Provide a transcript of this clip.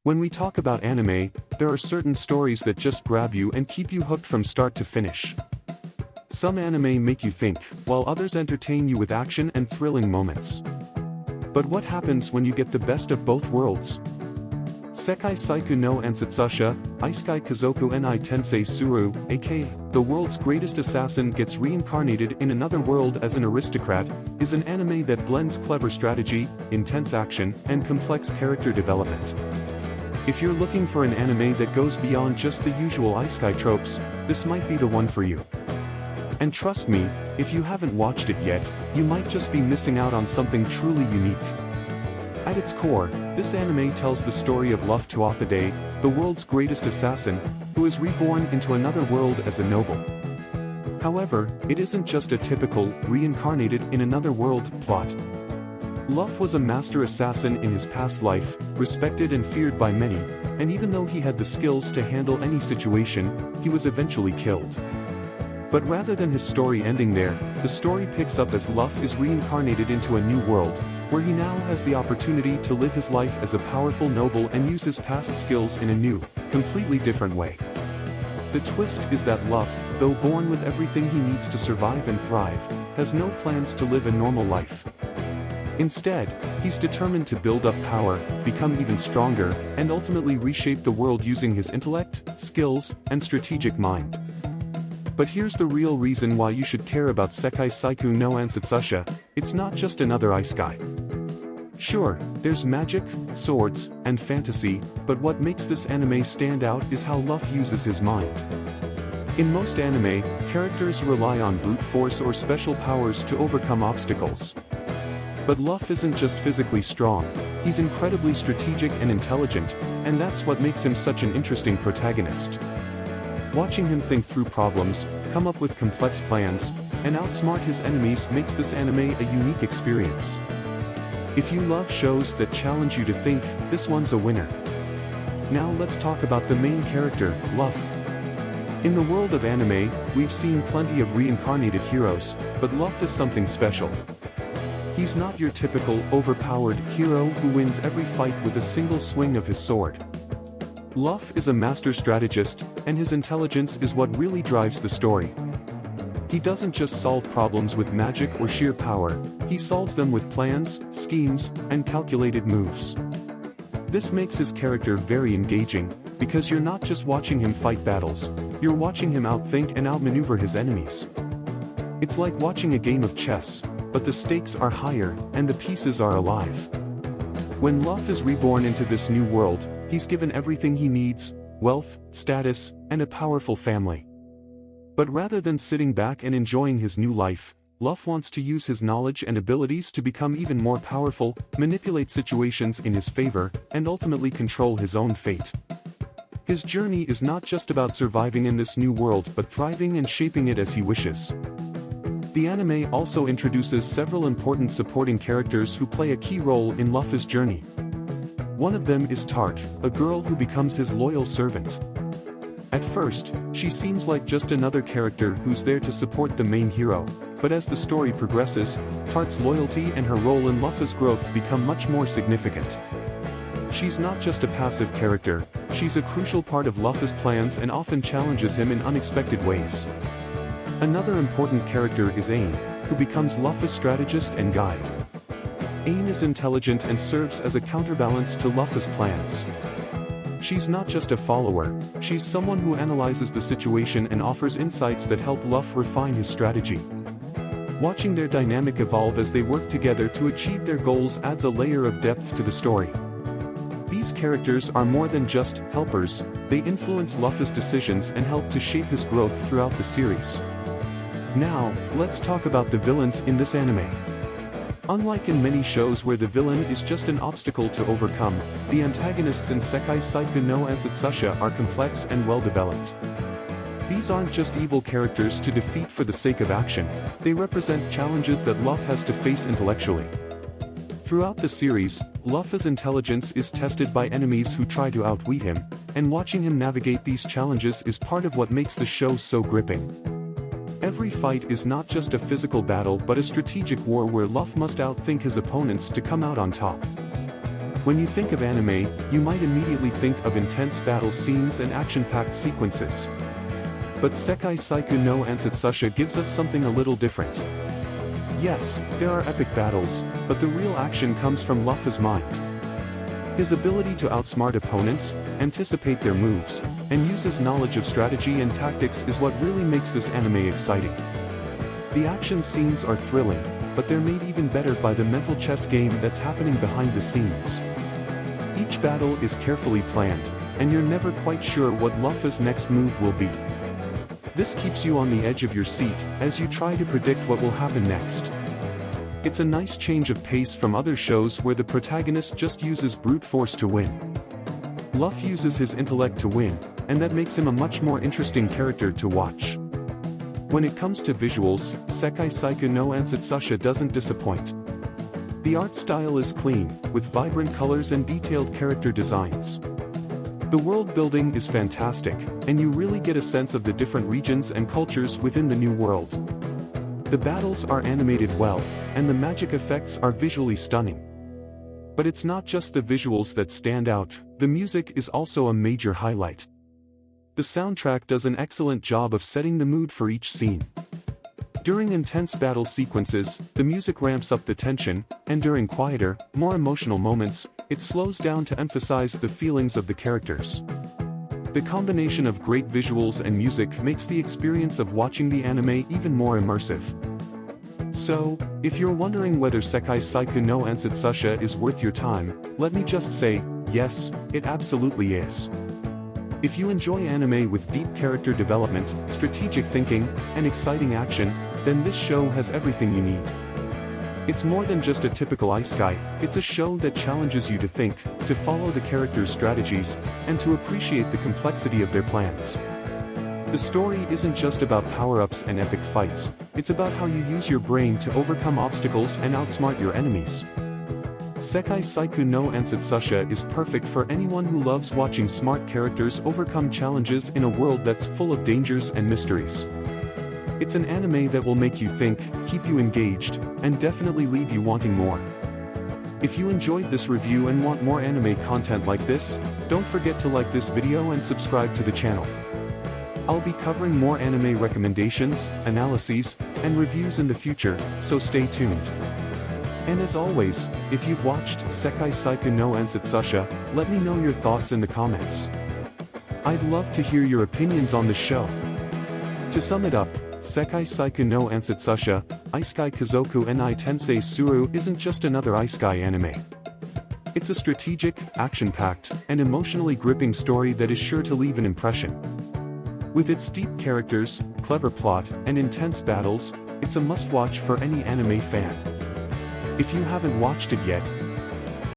When we talk about anime, there are certain stories that just grab you and keep you hooked from start to finish. Some anime make you think, while others entertain you with action and thrilling moments. But what happens when you get the best of both worlds? Sekai Saiku no Ansatsusha, Isekai Kazoku ni Tensei Suru, aka, the world's greatest assassin gets reincarnated in another world as an aristocrat, is an anime that blends clever strategy, intense action, and complex character development. If you're looking for an anime that goes beyond just the usual isekai tropes, this might be the one for you. And trust me, if you haven't watched it yet, you might just be missing out on something truly unique. At its core, this anime tells the story of Luffy Tuatha, the world's greatest assassin, who is reborn into another world as a noble. However, it isn't just a typical, reincarnated in another world plot. Luffy was a master assassin in his past life, respected and feared by many, and even though he had the skills to handle any situation, he was eventually killed. But rather than his story ending there, the story picks up as Luffy is reincarnated into a new world, where he now has the opportunity to live his life as a powerful noble and use his past skills in a new, completely different way. The twist is that Luffy, though born with everything he needs to survive and thrive, has no plans to live a normal life. Instead, he's determined to build up power, become even stronger, and ultimately reshape the world using his intellect, skills, and strategic mind. But here's the real reason why you should care about Sekai Saiku no Ansatsusha, it's not just another isekai. Sure, there's magic, swords, and fantasy, but what makes this anime stand out is how Luffy uses his mind. In most anime, characters rely on brute force or special powers to overcome obstacles. But Luffy isn't just physically strong, he's incredibly strategic and intelligent, and that's what makes him such an interesting protagonist. Watching him think through problems, come up with complex plans, and outsmart his enemies makes this anime a unique experience. If you love shows that challenge you to think, this one's a winner. Now let's talk about the main character, Luffy. In the world of anime, we've seen plenty of reincarnated heroes, but Luffy is something special. He's not your typical, overpowered hero who wins every fight with a single swing of his sword. Luffy is a master strategist, and his intelligence is what really drives the story. He doesn't just solve problems with magic or sheer power, he solves them with plans, schemes, and calculated moves. This makes his character very engaging, because you're not just watching him fight battles, you're watching him outthink and outmaneuver his enemies. It's like watching a game of chess, but the stakes are higher, and the pieces are alive. When Luffy is reborn into this new world, he's given everything he needs, wealth, status, and a powerful family. But rather than sitting back and enjoying his new life, Luffy wants to use his knowledge and abilities to become even more powerful, manipulate situations in his favor, and ultimately control his own fate. His journey is not just about surviving in this new world but thriving and shaping it as he wishes. The anime also introduces several important supporting characters who play a key role in Luffy's journey. One of them is Tart, a girl who becomes his loyal servant. At first, she seems like just another character who's there to support the main hero, but as the story progresses, Tart's loyalty and her role in Luffy's growth become much more significant. She's not just a passive character, she's a crucial part of Luffy's plans and often challenges him in unexpected ways. Another important character is Ain, who becomes Luffy's strategist and guide. Ain is intelligent and serves as a counterbalance to Luffy's plans. She's not just a follower, she's someone who analyzes the situation and offers insights that help Luffy refine his strategy. Watching their dynamic evolve as they work together to achieve their goals adds a layer of depth to the story. These characters are more than just helpers, they influence Luffy's decisions and help to shape his growth throughout the series. Now, let's talk about the villains in this anime. Unlike in many shows where the villain is just an obstacle to overcome, the antagonists in Sekai Saiku no Ansatsusha are complex and well-developed. These aren't just evil characters to defeat for the sake of action, they represent challenges that Luffy has to face intellectually. Throughout the series, Luffy's intelligence is tested by enemies who try to outwit him, and watching him navigate these challenges is part of what makes the show so gripping. Every fight is not just a physical battle but a strategic war where Luffy must outthink his opponents to come out on top. When you think of anime, you might immediately think of intense battle scenes and action-packed sequences. But Sekai Saiku no Ansatsusha gives us something a little different. Yes, there are epic battles, but the real action comes from Luffy's mind. His ability to outsmart opponents, anticipate their moves, and use his knowledge of strategy and tactics is what really makes this anime exciting. The action scenes are thrilling, but they're made even better by the mental chess game that's happening behind the scenes. Each battle is carefully planned, and you're never quite sure what Luffy's next move will be. This keeps you on the edge of your seat as you try to predict what will happen next. It's a nice change of pace from other shows where the protagonist just uses brute force to win. Luffy uses his intellect to win, and that makes him a much more interesting character to watch. When it comes to visuals, Sekai Saiku no Ansatsusha doesn't disappoint. The art style is clean, with vibrant colors and detailed character designs. The world building is fantastic, and you really get a sense of the different regions and cultures within the new world. The battles are animated well, and the magic effects are visually stunning. But it's not just the visuals that stand out, the music is also a major highlight. The soundtrack does an excellent job of setting the mood for each scene. During intense battle sequences, the music ramps up the tension, and during quieter, more emotional moments, it slows down to emphasize the feelings of the characters. The combination of great visuals and music makes the experience of watching the anime even more immersive. So, if you're wondering whether Sekai Saiku no Ansatsusha is worth your time, let me just say, yes, it absolutely is. If you enjoy anime with deep character development, strategic thinking, and exciting action, then this show has everything you need. It's more than just a typical isekai, it's a show that challenges you to think, to follow the characters' strategies, and to appreciate the complexity of their plans. The story isn't just about power-ups and epic fights, it's about how you use your brain to overcome obstacles and outsmart your enemies. Sekai Saiku no Ansatsusha is perfect for anyone who loves watching smart characters overcome challenges in a world that's full of dangers and mysteries. It's an anime that will make you think, keep you engaged, and definitely leave you wanting more. If you enjoyed this review and want more anime content like this, don't forget to like this video and subscribe to the channel. I'll be covering more anime recommendations, analyses, and reviews in the future, so stay tuned. And as always, if you've watched Sekai Saiku no Ansatsusha, let me know your thoughts in the comments. I'd love to hear your opinions on the show. To sum it up, Sekai Saiku no Ansatsusha, Isekai Kazoku ni Tensei Suru isn't just another isekai anime. It's a strategic, action-packed, and emotionally gripping story that is sure to leave an impression. With its deep characters, clever plot, and intense battles, it's a must-watch for any anime fan. If you haven't watched it yet,